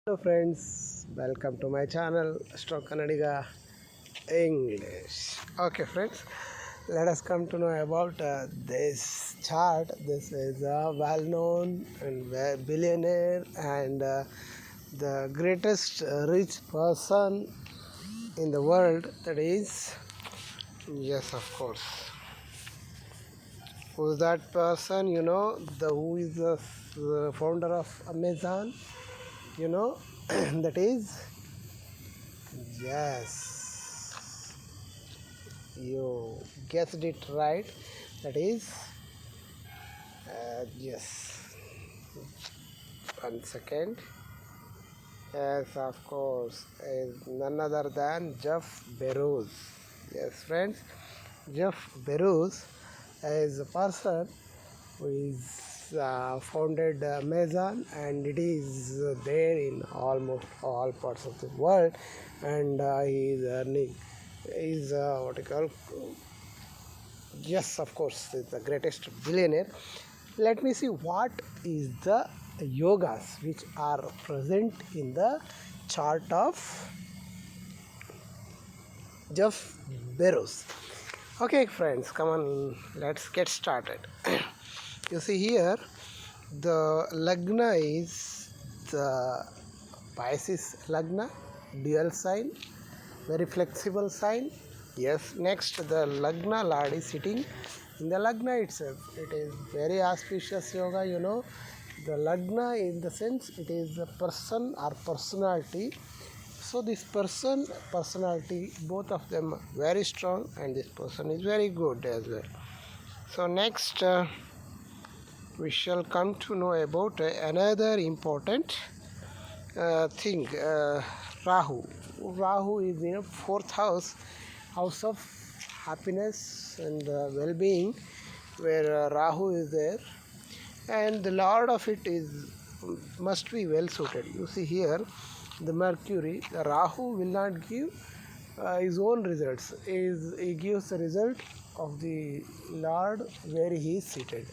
Hello friends, welcome to my channel Astro Kannadiga English. Okay friends, let us come to know about this chart. This is a well-known and billionaire and the greatest rich person in the world. That is, yes, of course. Who's that person? You know, who is the founder of Amazon? You know, that is, yes, you guessed it right. That is, yes. 1 second. Yes, of course, is none other than Jeff Beroz. Yes, friends, Jeff Beroz is a person who is founded Amazon, and it is there in almost all parts of the world, and he is earning. Is what you call, yes, of course, is the greatest billionaire. Let me see what is the yogas which are present in the chart of Jeff Beroz. Okay, friends, come on, let's get started. You see here, the Lagna is the Pisces Lagna, dual sign, very flexible sign. Yes, next the Lagna Lord is sitting in the Lagna itself. It is very auspicious yoga, you know. The Lagna, in the sense, it is a person or personality. So this personality, both of them very strong, and this person is very good as well. So next we shall come to know about another important thing, Rahu. Rahu is in a fourth house, house of happiness and well-being, where Rahu is there, and the lord of it is must be well suited. You see here, the Mercury, the Rahu will not give his own results. He gives the result of the lord where he is seated,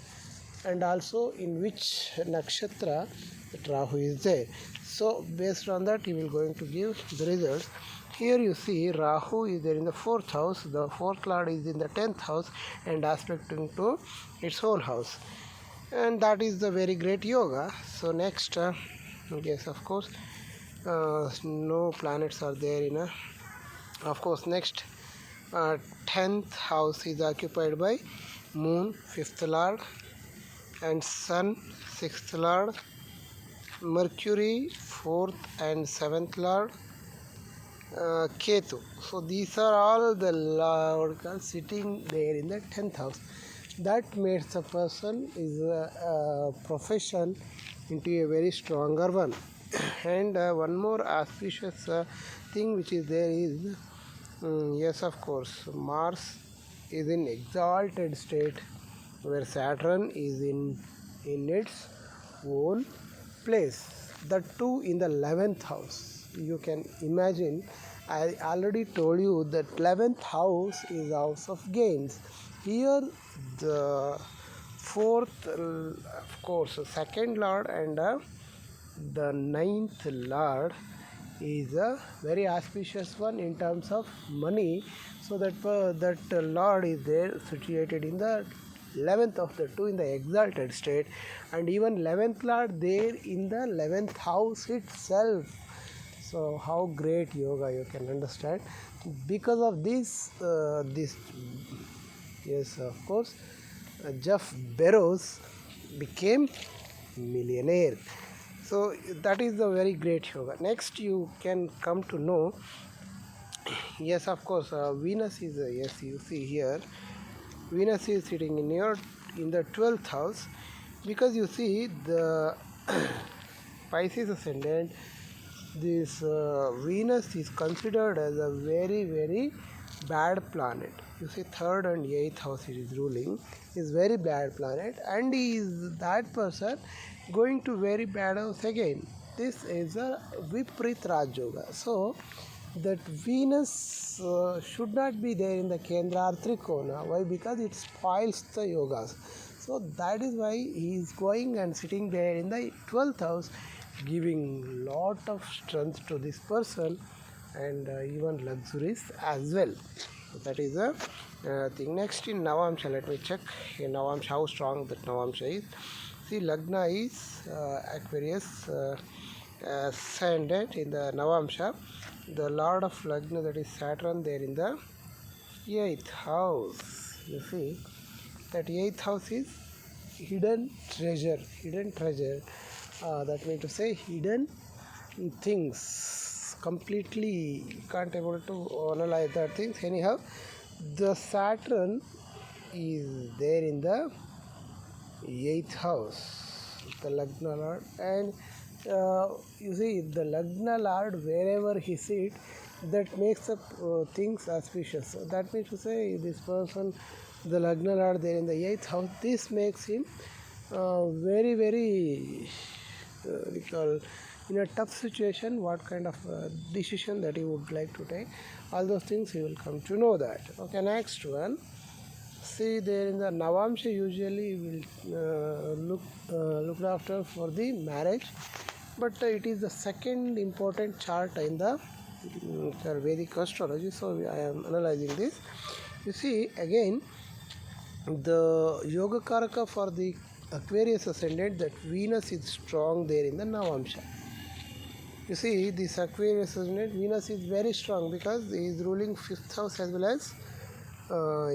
and also in which nakshatra that Rahu is there. So based on that, he will going to give the results. Here you see Rahu is there in the fourth house. The fourth lord is in the 10th house and aspecting to its own house, and that is the very great yoga. So next, yes, of course, no planets are there in a. Of course, next, 10th house is occupied by Moon, 5th lord, and Sun, 6th lord, Mercury, 4th and 7th lord, Ketu. So these are all the lords sitting there in the 10th house. That makes a person is a profession into a very stronger one. And one more auspicious thing which is there is, yes, of course, Mars is in exalted state, where Saturn is in its own place. The two in the 11th house. You can imagine, I already told you that 11th house is house of gains. Here the fourth, of course, second lord and the 9th lord is a very auspicious one in terms of money. So that lord is there situated in the 11th of the two in the exalted state, and even 11th lord there in the 11th house itself. So how great yoga, you can understand. Because of this, yes, of course, Jeff Beroz became millionaire. So that is a very great yoga. Next, you can come to know, yes, of course, Venus is yes, you see here, Venus is sitting in the 12th house, because you see the Pisces ascendant, this Venus is considered as a very, very bad planet. You see, 3rd and 8th house it is ruling, is very bad planet, and is that person going to very bad house again. This is a Viprit Raj Yoga. So that Venus should not be there in the Kendra or Trikona. Why? Because it spoils the yogas. So that is why he is going and sitting there in the 12th house. giving lot of strength to this person and even luxuries as well. That is a thing. Next in Navamsha, let me check in Navamsha how strong that Navamsha is. See, Lagna is Aquarius ascendant in the Navamsha. The Lord of Lagna, that is Saturn, there in the 8th house. You see, that 8th house is hidden treasure. That means to say hidden things. Completely can't able to analyze that things. Anyhow, the Saturn is there in the 8th house, the Lagna Lord, and you see the Lagna Lord wherever he sits, that makes up things auspicious. So that means to say this person, the Lagna Lord there in the 8th house, this makes him very we call in a tough situation what kind of decision that he would like to take. All those things he will come to know that. Okay, next one. See, there in the Navamsha usually will looked after for the marriage, but it is the second important chart in the Vedic astrology. So I am analyzing this. You see, again, the Yoga Karaka for the Aquarius ascendant, that Venus is strong there in the Navamsha. You see, this Aquarius ascendant, Venus is very strong because he is ruling 5th house as well as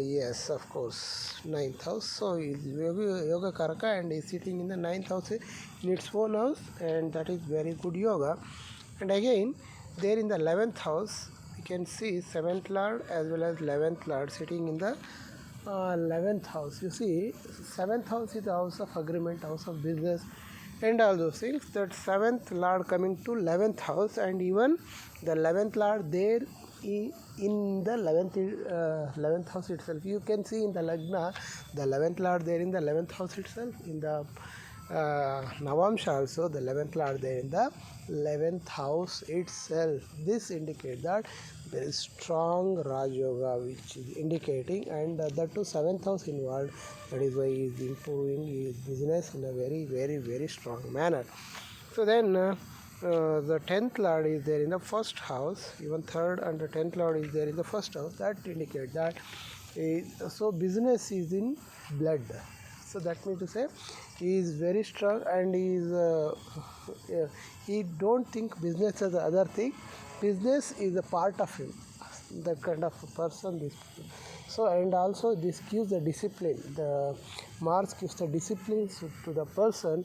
yes, of course, 9th house. So is yoga karaka and is sitting in the 9th house in its own house, and that is very good yoga. And again, there in the 11th house, we can see 7th lord as well as 11th lord sitting in the 11th house. You see, 7th house is the house of agreement, house of business, and all those things. That 7th lord coming to 11th house, and even the 11th lord there in the 11th house itself. You can see in the Lagna, the 11th lord there in the 11th house itself. In the Navamsha also, the 11th lord there in the 11th house itself. This indicates that there is strong Raj Yoga, which is indicating, and that too 7th house involved. That is why he is improving his business in a very strong manner. So then the 10th lord is there in the first house, even 3rd and the 10th lord is there in the first house. That indicates that so business is in blood. So that means to say he is very strong, and he don't think business as the other thing. Business is a part of him, that kind of a person this. So, and also this gives the discipline. The Mars gives the discipline to the person.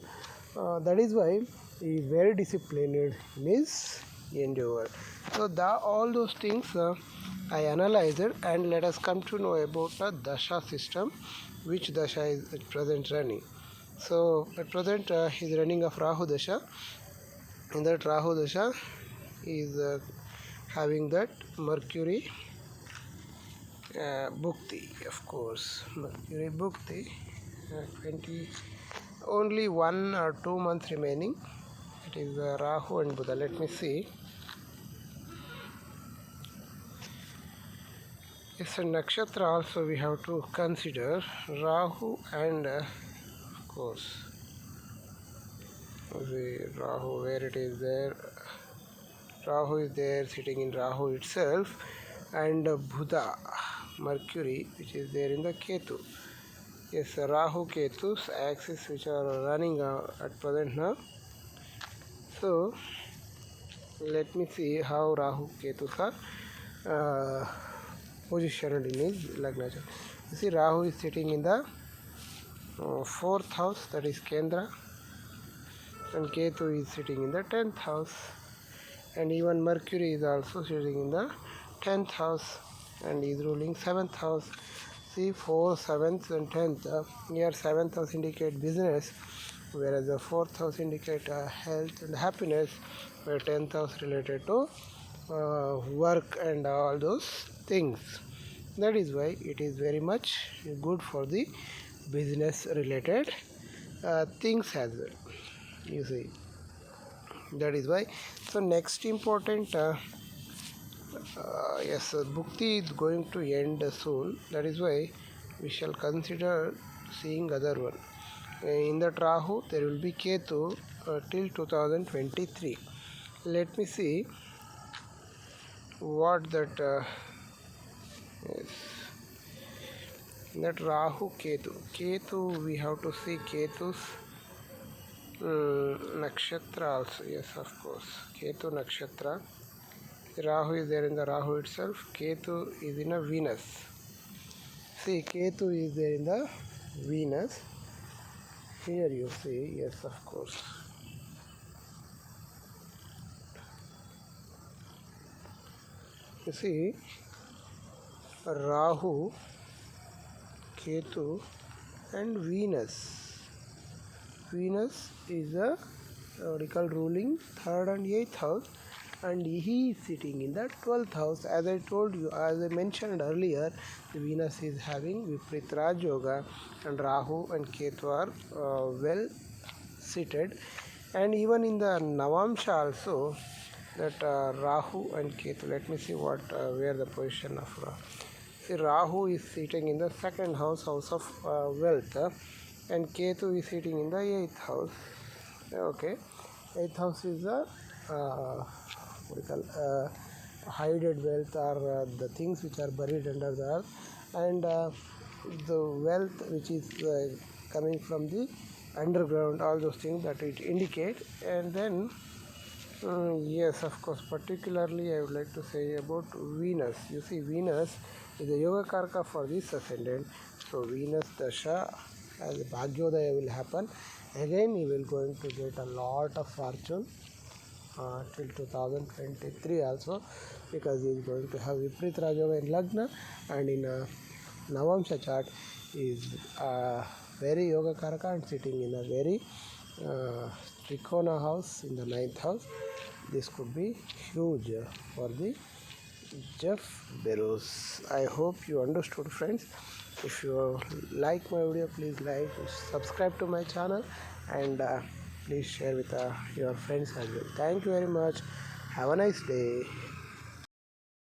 That is why he is very disciplined in his endeavor. So all those things I analyzed, and let us come to know about the Dasha system, which Dasha is at present running. So at present he is running of Rahu Dasha. In that Rahu Dasha is having that Mercury Bhukti, of course, Mercury Bhukti, 20, only 1 or 2 months remaining. It is Rahu and Buddha. Let me see. It's a nakshatra also we have to consider. Rahu and of course the Rahu, where it is there. Rahu is there sitting in Rahu itself, and Buddha, Mercury, which is there in the Ketu. Yes, Rahu Ketu's axis which are running at present now. So let me see how Rahu Ketus are positioned in his Lagna. You see, Rahu is sitting in the 4th house, that is Kendra, and Ketu is sitting in the 10th house, and even Mercury is also sitting in the 10th house and is ruling 7th house. See, 4, 7th and 10th. Here 7th house indicate business, whereas the 4th house indicate health and happiness, where 10th house related to work and all those things. That is why it is very much good for the business related things as well. You see, that is why. So next important yes, Bhukti is going to end soon. That is why we shall consider seeing other one. In that Rahu there will be Ketu, till 2023. Let me see what that is. That Rahu Ketu, we have to see Ketu's nakshatra also. Yes, of course, Ketu nakshatra. Rahu is there in the Rahu itself. Ketu is in a Venus. See, Ketu is there in the Venus. Here you see, yes, of course. You see, Rahu, Ketu, and Venus. Venus is the ruling 3rd and 8th house, and he is sitting in the 12th house. As I told you, as I mentioned earlier, Venus is having Viprit Raj Yoga, and Rahu and Ketu are well seated. And even in the Navamsha also, that Rahu and Ketu, let me see what where the position of Rahu. See, Rahu is sitting in the 2nd house of wealth, and Ketu is sitting in the 8th house. Okay, 8th house is the what we call hidden wealth, or the things which are buried under the earth, and the wealth which is coming from the underground, all those things that it indicates. And then yes, of course, particularly I would like to say about Venus. You see, Venus is a yoga karaka for this ascendant. So Venus dasha as a bhagyodaya will happen. Again, he will going to get a lot of fortune till 2023 also, because he is going to have Viprit Rajoga in Lagna, and in a Navamsha chart is very yoga karaka and sitting in a very Trikona house in the 9th house. This could be huge for the Jeff Beroz. I hope you understood, friends. If you like my video, please like, subscribe to my channel, and please share with your friends as well. Thank you very much. Have a nice day.